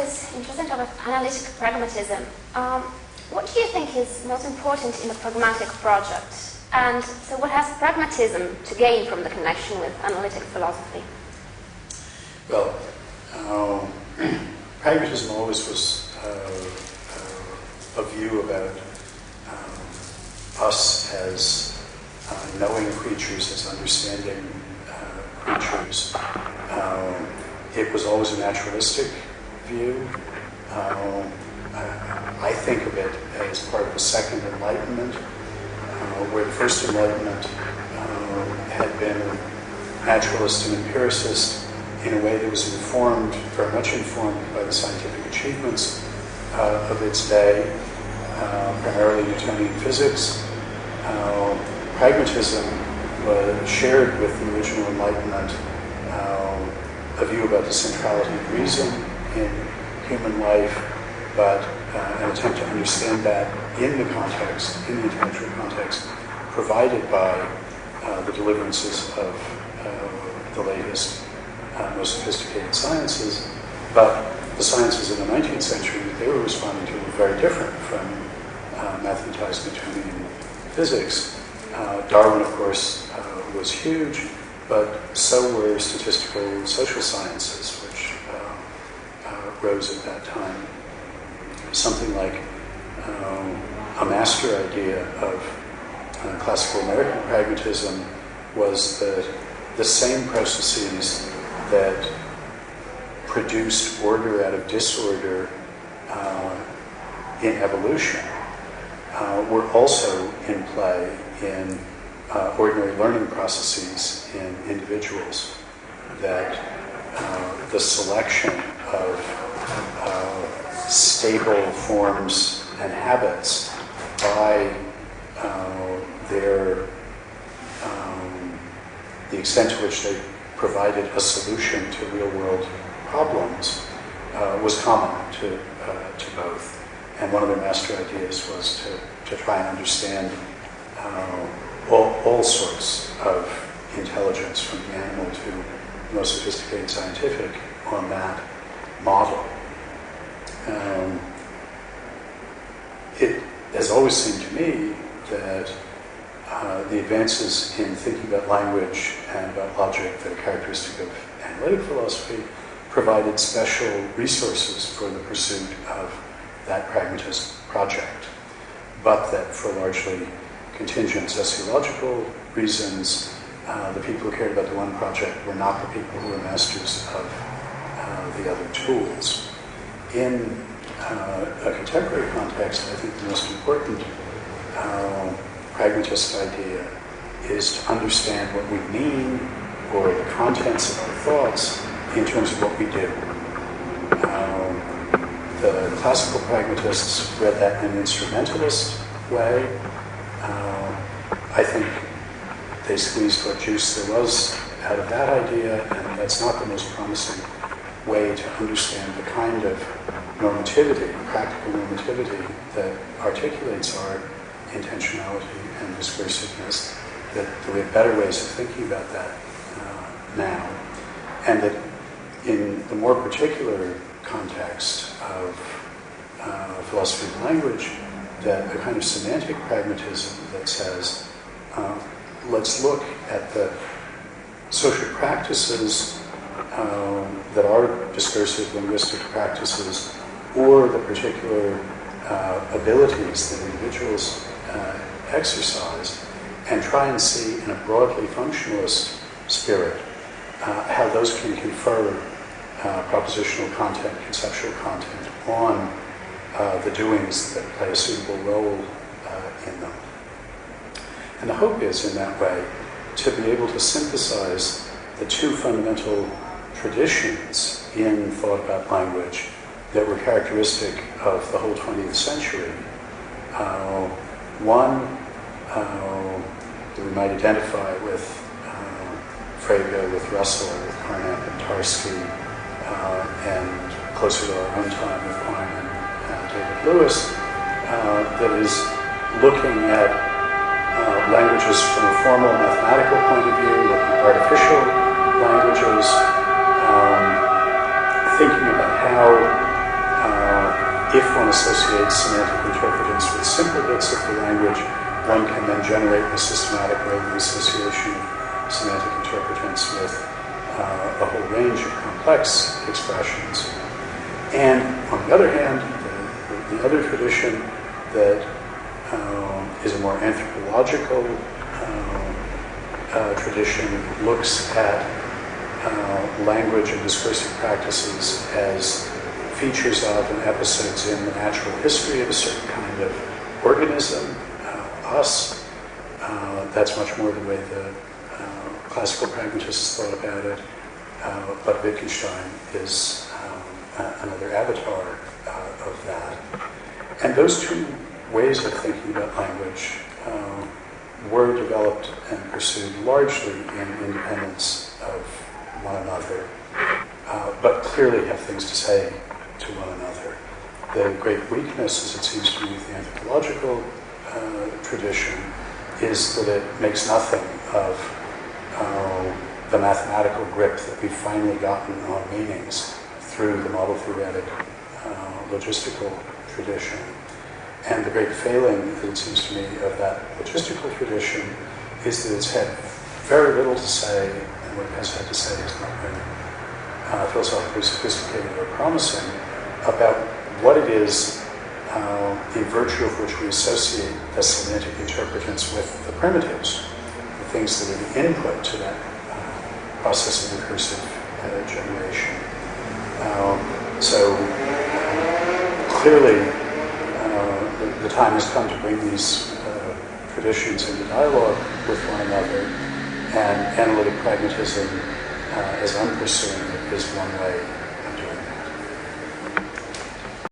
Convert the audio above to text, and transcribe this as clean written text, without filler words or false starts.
this interesting topic of analytic pragmatism. What do you think is most important in a pragmatic project? And so what has pragmatism to gain from the connection with analytic philosophy? Well, pragmatism always was a view about us as knowing creatures, as understanding creatures. It was always a naturalistic view. I think of it as part of the Second Enlightenment, where the First Enlightenment had been naturalist and empiricist in a way that was informed, very much informed by the scientific achievements of its day, primarily Newtonian physics. Pragmatism was shared with the original Enlightenment a view about the centrality of reason in human life, but an attempt to understand that in the context, in the intellectual context, provided by the deliverances of the latest, most sophisticated sciences. But the sciences of the 19th century that they were responding to were very different from mathematized Newtonian physics. Darwin, of course, was huge, but so were statistical and social sciences, which rose at that time. Something like a master idea of classical American pragmatism was that the same processes that produced order out of disorder in evolution were also in play in ordinary learning processes in individuals, that the selection of stable forms and habits by the extent to which they provided a solution to real-world problems was common to both. And one of their master ideas was to try and understand all sorts of intelligence, from the animal to the most sophisticated scientific, on that model. It has always seemed to me that the advances in thinking about language and about logic that are characteristic of analytic philosophy provided special resources for the pursuit of that pragmatist project, but that for largely contingent sociological reasons, the people who cared about the one project were not the people who were masters of the other tools. In a contemporary context, I think the most important pragmatist idea is to understand what we mean, or the contents of our thoughts, in terms of what we do. The classical pragmatists read that in an instrumentalist way. I think they squeezed what juice there was out of that idea, and that's not the most promising way to understand the kind of normativity, practical normativity, that articulates our intentionality and discursiveness, that we have better ways of thinking about that now. And that in the more particular context of philosophy of language, that a kind of semantic pragmatism that says, let's look at the social practices that are discursive linguistic practices, or the particular abilities that individuals exercise, and try and see in a broadly functionalist spirit how those can confer propositional content, conceptual content on the doings that play a suitable role in them. And the hope is, in that way, to be able to synthesize the two fundamental traditions in thought about language that were characteristic of the whole 20th century. One that we might identify with Frege, with Russell, with Carnap and Tarski, and closer to our own time with Quine and David Lewis, that is looking at languages from a formal mathematical point of view, looking at artificial languages, thinking about how if one associates semantic interpretance with simple bits of the language, one can then generate a systematic way the association of semantic interpretance with a whole range of complex expressions. And on the other hand, the other tradition that is a more anthropological tradition looks at language and discursive practices as features of and episodes in the natural history of a certain kind of organism, us. That's much more the way the classical pragmatists thought about it, but Wittgenstein is another avatar of that. And those two ways of thinking about language were developed and pursued largely in independence of one another, but clearly have things to say to one another. The great weakness, as it seems to me, of the anthropological tradition is that it makes nothing of the mathematical grip that we've finally gotten on meanings through the model theoretic logistical tradition. And the great failing, as it seems to me, of that logistical tradition is that it's had very little to say, and what it has had to say has not been philosophically sophisticated or promising, about what it is in virtue of which we associate the semantic interpretance with the primitives, the things that are the input to that process of recursive generation. So clearly, the time has come to bring these traditions into dialogue with one another, and analytic pragmatism, as I'm pursuing it, is one way of doing that.